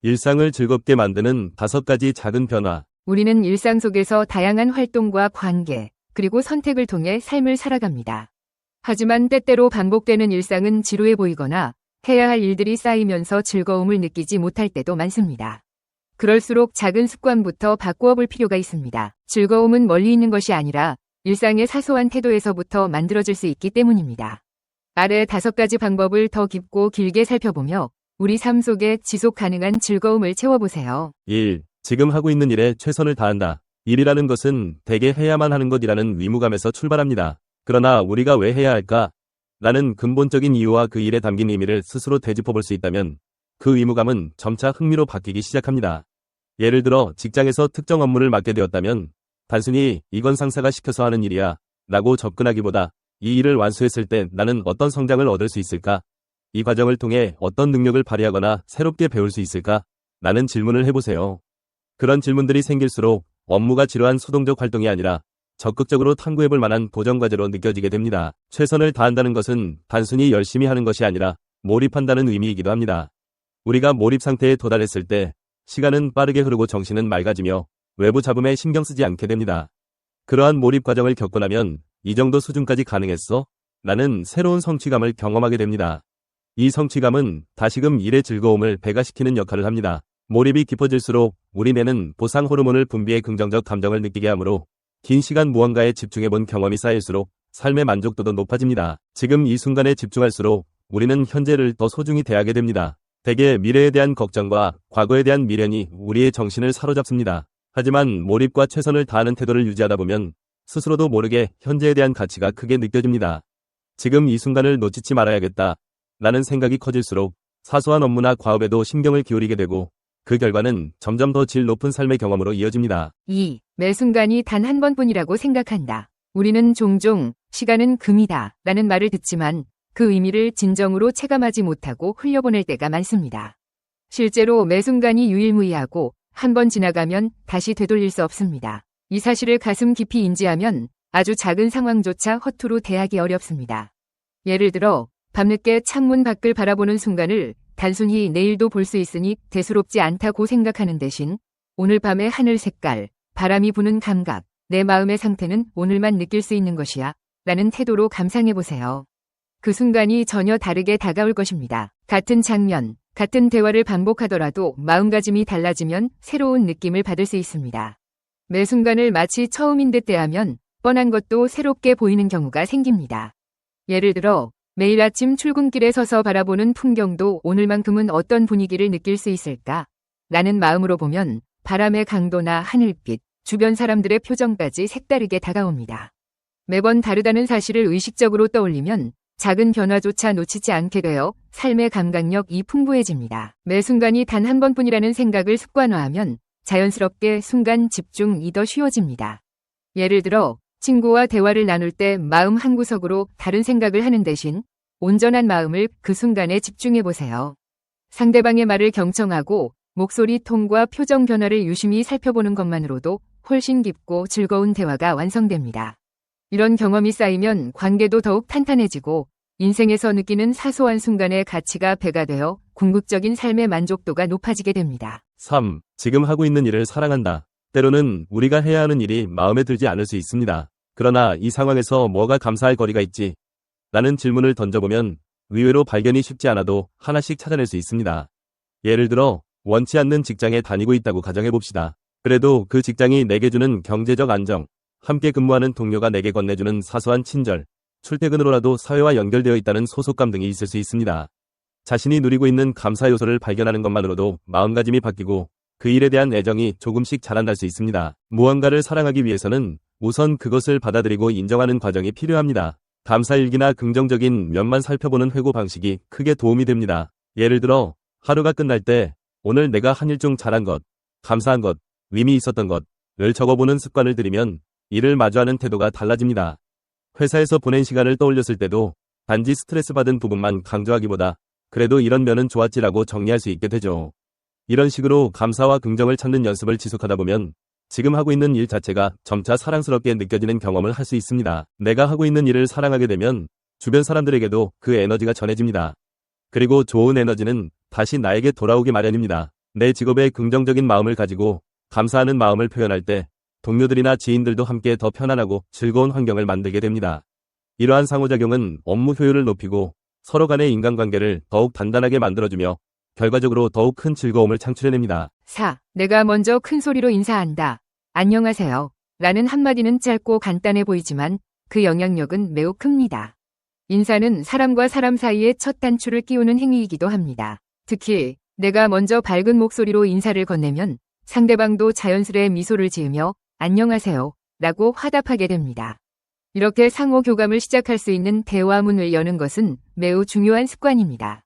일상을 즐겁게 만드는 5가지 작은 변화. 우리는 일상 속에서 다양한 활동과 관계, 그리고 선택을 통해 삶을 살아갑니다. 하지만 때때로 반복되는 일상은 지루해 보이거나 해야 할 일들이 쌓이면서 즐거움을 느끼지 못할 때도 많습니다. 그럴수록 작은 습관부터 바꾸어 볼 필요가 있습니다. 즐거움은 멀리 있는 것이 아니라 일상의 사소한 태도에서부터 만들어질 수 있기 때문입니다. 아래 5가지 방법을 더 깊고 길게 살펴보며 우리 삶 속에 지속 가능한 즐거움을 채워보세요. 1. 지금 하고 있는 일에 최선을 다한다. 일이라는 것은 대개 해야만 하는 것이라는 의무감에서 출발합니다. 그러나 우리가 왜 해야 할까? 라는 근본적인 이유와 그 일에 담긴 의미를 스스로 되짚어 볼 수 있다면 그 의무감은 점차 흥미로 바뀌기 시작합니다. 예를 들어 직장에서 특정 업무를 맡게 되었다면 단순히 이건 상사가 시켜서 하는 일이야 라고 접근하기보다 이 일을 완수했을 때 나는 어떤 성장을 얻을 수 있을까? 이 과정을 통해 어떤 능력을 발휘하거나 새롭게 배울 수 있을까? 라는 질문을 해보세요. 그런 질문들이 생길수록 업무가 지루한 수동적 활동이 아니라 적극적으로 탐구해볼 만한 도전 과제로 느껴지게 됩니다. 최선을 다한다는 것은 단순히 열심히 하는 것이 아니라 몰입한다는 의미이기도 합니다. 우리가 몰입 상태에 도달했을 때 시간은 빠르게 흐르고 정신은 맑아지며 외부 잡음에 신경 쓰지 않게 됩니다. 그러한 몰입 과정을 겪고 나면 이 정도 수준까지 가능했어? 라는 새로운 성취감을 경험하게 됩니다. 이 성취감은 다시금 일의 즐거움을 배가시키는 역할을 합니다. 몰입이 깊어질수록 우리 뇌는 보상 호르몬을 분비해 긍정적 감정을 느끼게 하므로 긴 시간 무언가에 집중해본 경험이 쌓일수록 삶의 만족도도 높아집니다. 지금 이 순간에 집중할수록 우리는 현재를 더 소중히 대하게 됩니다. 대개 미래에 대한 걱정과 과거에 대한 미련이 우리의 정신을 사로잡습니다. 하지만 몰입과 최선을 다하는 태도를 유지하다 보면 스스로도 모르게 현재에 대한 가치가 크게 느껴집니다. 지금 이 순간을 놓치지 말아야겠다 라는 생각이 커질수록 사소한 업무나 과업에도 신경을 기울이게 되고 그 결과는 점점 더 질 높은 삶의 경험으로 이어집니다. 2. 매 순간이 단 한 번뿐이라고 생각한다. 우리는 종종 시간은 금이다 라는 말을 듣지만 그 의미를 진정으로 체감하지 못하고 흘려보낼 때가 많습니다. 실제로 매 순간이 유일무이하고 한 번 지나가면 다시 되돌릴 수 없습니다. 이 사실을 가슴 깊이 인지하면 아주 작은 상황조차 허투루 대하기 어렵습니다. 예를 들어 밤늦게 창문 밖을 바라보는 순간을 단순히 내일도 볼 수 있으니 대수롭지 않다고 생각하는 대신 오늘 밤의 하늘 색깔, 바람이 부는 감각, 내 마음의 상태는 오늘만 느낄 수 있는 것이야 라는 태도로 감상해보세요. 그 순간이 전혀 다르게 다가올 것입니다. 같은 장면, 같은 대화를 반복하더라도 마음가짐이 달라지면 새로운 느낌을 받을 수 있습니다. 매 순간을 마치 처음인 듯 대하면 뻔한 것도 새롭게 보이는 경우가 생깁니다. 예를 들어 매일 아침 출근길에 서서 바라보는 풍경도 오늘만큼은 어떤 분위기를 느낄 수 있을까? 라는 마음으로 보면 바람의 강도나 하늘빛, 주변 사람들의 표정까지 색다르게 다가옵니다. 매번 다르다는 사실을 의식적으로 떠올리면 작은 변화조차 놓치지 않게 되어 삶의 감각력이 풍부해집니다. 매 순간이 단 한 번뿐이라는 생각을 습관화하면 자연스럽게 순간 집중이 더 쉬워집니다. 예를 들어 친구와 대화를 나눌 때 마음 한구석으로 다른 생각을 하는 대신 온전한 마음을 그 순간에 집중해보세요. 상대방의 말을 경청하고 목소리 톤과 표정 변화를 유심히 살펴보는 것만으로도 훨씬 깊고 즐거운 대화가 완성됩니다. 이런 경험이 쌓이면 관계도 더욱 탄탄해지고 인생에서 느끼는 사소한 순간의 가치가 배가 되어 궁극적인 삶의 만족도가 높아지게 됩니다. 3. 지금 하고 있는 일을 사랑한다. 때로는 우리가 해야 하는 일이 마음에 들지 않을 수 있습니다. 그러나 이 상황에서 뭐가 감사할 거리가 있지? 라는 질문을 던져보면 의외로 발견이 쉽지 않아도 하나씩 찾아낼 수 있습니다. 예를 들어 원치 않는 직장에 다니고 있다고 가정해봅시다. 그래도 그 직장이 내게 주는 경제적 안정, 함께 근무하는 동료가 내게 건네주는 사소한 친절, 출퇴근으로라도 사회와 연결되어 있다는 소속감 등이 있을 수 있습니다. 자신이 누리고 있는 감사 요소를 발견하는 것만으로도 마음가짐이 바뀌고 그 일에 대한 애정이 조금씩 자라날 수 있습니다. 무언가를 사랑하기 위해서는 우선 그것을 받아들이고 인정하는 과정이 필요합니다. 감사일기나 긍정적인 면만 살펴보는 회고 방식이 크게 도움이 됩니다. 예를 들어 하루가 끝날 때 오늘 내가 한 일 중 잘한 것, 감사한 것, 의미 있었던 것을 적어보는 습관을 들이면 일을 마주하는 태도가 달라집니다. 회사에서 보낸 시간을 떠올렸을 때도 단지 스트레스 받은 부분만 강조하기보다 그래도 이런 면은 좋았지라고 정리할 수 있게 되죠. 이런 식으로 감사와 긍정을 찾는 연습을 지속하다 보면 지금 하고 있는 일 자체가 점차 사랑스럽게 느껴지는 경험을 할 수 있습니다. 내가 하고 있는 일을 사랑하게 되면 주변 사람들에게도 그 에너지가 전해집니다. 그리고 좋은 에너지는 다시 나에게 돌아오기 마련입니다. 내 직업에 긍정적인 마음을 가지고 감사하는 마음을 표현할 때 동료들이나 지인들도 함께 더 편안하고 즐거운 환경을 만들게 됩니다. 이러한 상호작용은 업무 효율을 높이고 서로 간의 인간관계를 더욱 단단하게 만들어주며 결과적으로 더욱 큰 즐거움을 창출해냅니다. 4. 내가 먼저 큰 소리로 인사한다. 안녕하세요. 라는 한마디는 짧고 간단해 보이지만 그 영향력은 매우 큽니다. 인사는 사람과 사람 사이의 첫 단추를 끼우는 행위이기도 합니다. 특히 내가 먼저 밝은 목소리로 인사를 건네면 상대방도 자연스레 미소를 지으며 안녕하세요 라고 화답하게 됩니다. 이렇게 상호 교감을 시작할 수 있는 대화문을 여는 것은 매우 중요한 습관입니다.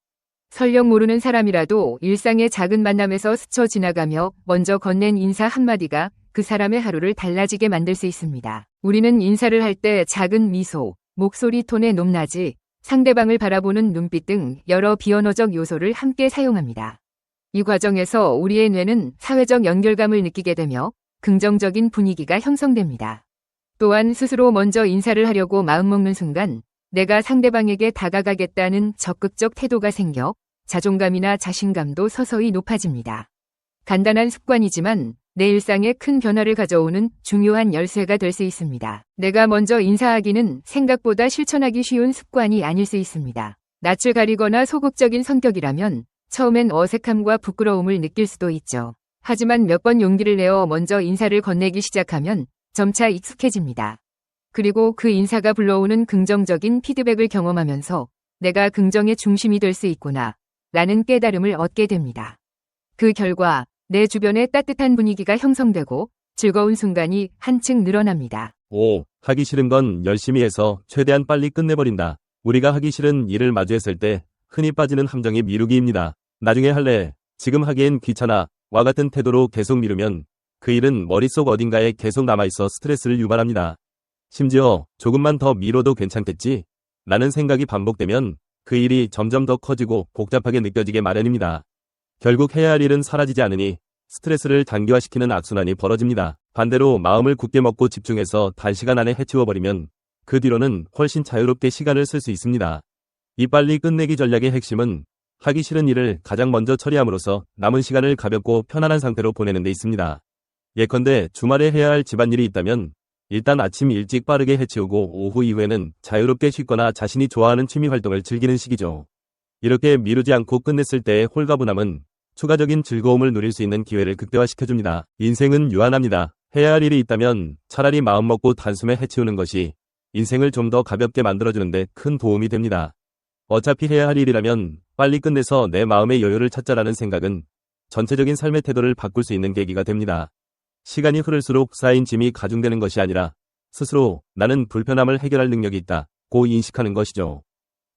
설령 모르는 사람이라도 일상의 작은 만남에서 스쳐 지나가며 먼저 건넨 인사 한마디가 그 사람의 하루를 달라지게 만들 수 있습니다. 우리는 인사를 할 때 작은 미소, 목소리 톤의 높낮이, 상대방을 바라보는 눈빛 등 여러 비언어적 요소를 함께 사용합니다. 이 과정에서 우리의 뇌는 사회적 연결감을 느끼게 되며 긍정적인 분위기가 형성됩니다. 또한 스스로 먼저 인사를 하려고 마음먹는 순간 내가 상대방에게 다가가겠다는 적극적 태도가 생겨 자존감이나 자신감도 서서히 높아집니다. 간단한 습관이지만 내 일상에 큰 변화를 가져오는 중요한 열쇠가 될 수 있습니다. 내가 먼저 인사하기는 생각보다 실천하기 쉬운 습관이 아닐 수 있습니다. 낯을 가리거나 소극적인 성격이라면 처음엔 어색함과 부끄러움을 느낄 수도 있죠. 하지만 몇 번 용기를 내어 먼저 인사를 건네기 시작하면 점차 익숙해집니다. 그리고 그 인사가 불러오는 긍정적인 피드백을 경험하면서 내가 긍정의 중심이 될 수 있구나 라는 깨달음을 얻게 됩니다. 그 결과 내 주변에 따뜻한 분위기가 형성되고 즐거운 순간이 한층 늘어납니다. 5. 하기 싫은 건 열심히 해서 최대한 빨리 끝내버린다. 우리가 하기 싫은 일을 마주했을 때 흔히 빠지는 함정이 미루기입니다. 나중에 할래, 지금 하기엔 귀찮아, 와 같은 태도로 계속 미루면 그 일은 머릿속 어딘가에 계속 남아있어 스트레스를 유발합니다. 심지어 조금만 더 미뤄도 괜찮겠지? 라는 생각이 반복되면 그 일이 점점 더 커지고 복잡하게 느껴지게 마련입니다. 결국 해야 할 일은 사라지지 않으니 스트레스를 단기화시키는 악순환이 벌어집니다. 반대로 마음을 굳게 먹고 집중해서 단시간 안에 해치워버리면 그 뒤로는 훨씬 자유롭게 시간을 쓸 수 있습니다. 이 빨리 끝내기 전략의 핵심은 하기 싫은 일을 가장 먼저 처리함으로써 남은 시간을 가볍고 편안한 상태로 보내는 데 있습니다. 예컨대 주말에 해야 할 집안일이 있다면 일단 아침 일찍 빠르게 해치우고 오후 이후에는 자유롭게 쉬거나 자신이 좋아하는 취미활동을 즐기는 시기죠. 이렇게 미루지 않고 끝냈을 때의 홀가분함은 추가적인 즐거움을 누릴 수 있는 기회를 극대화시켜줍니다. 인생은 유한합니다. 해야 할 일이 있다면 차라리 마음먹고 단숨에 해치우는 것이 인생을 좀 더 가볍게 만들어주는데 큰 도움이 됩니다. 어차피 해야 할 일이라면 빨리 끝내서 내 마음의 여유를 찾자라는 생각은 전체적인 삶의 태도를 바꿀 수 있는 계기가 됩니다. 시간이 흐를수록 쌓인 짐이 가중되는 것이 아니라 스스로 나는 불편함을 해결할 능력이 있다고 인식하는 것이죠.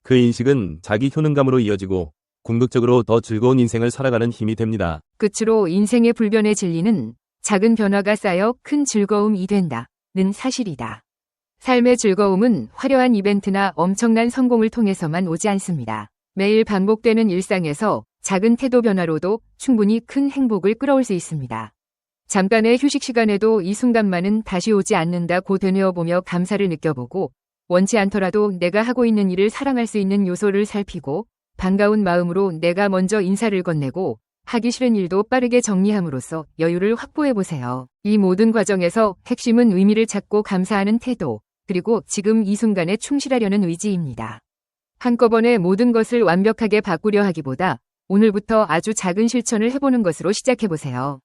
그 인식은 자기 효능감으로 이어지고 궁극적으로 더 즐거운 인생을 살아가는 힘이 됩니다. 끝으로 인생의 불변의 진리는 작은 변화가 쌓여 큰 즐거움이 된다는 사실이다. 삶의 즐거움은 화려한 이벤트나 엄청난 성공을 통해서만 오지 않습니다. 매일 반복되는 일상에서 작은 태도 변화로도 충분히 큰 행복을 끌어올 수 있습니다. 잠깐의 휴식 시간에도 이 순간만은 다시 오지 않는다고 되뇌어보며 감사를 느껴보고 원치 않더라도 내가 하고 있는 일을 사랑할 수 있는 요소를 살피고 반가운 마음으로 내가 먼저 인사를 건네고 하기 싫은 일도 빠르게 정리함으로써 여유를 확보해보세요. 이 모든 과정에서 핵심은 의미를 찾고 감사하는 태도, 그리고 지금 이 순간에 충실하려는 의지입니다. 한꺼번에 모든 것을 완벽하게 바꾸려 하기보다 오늘부터 아주 작은 실천을 해보는 것으로 시작해보세요.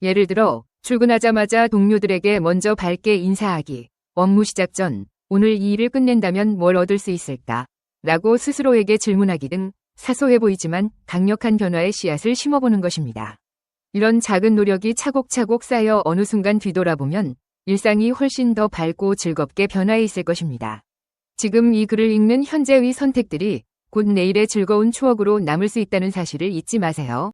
예를 들어 출근하자마자 동료들에게 먼저 밝게 인사하기, 업무 시작 전 오늘 이 일을 끝낸다면 뭘 얻을 수 있을까? 라고 스스로에게 질문하기 등 사소해 보이지만 강력한 변화의 씨앗을 심어보는 것입니다. 이런 작은 노력이 차곡차곡 쌓여 어느 순간 뒤돌아보면 일상이 훨씬 더 밝고 즐겁게 변화해 있을 것입니다. 지금 이 글을 읽는 현재의 선택들이 곧 내일의 즐거운 추억으로 남을 수 있다는 사실을 잊지 마세요.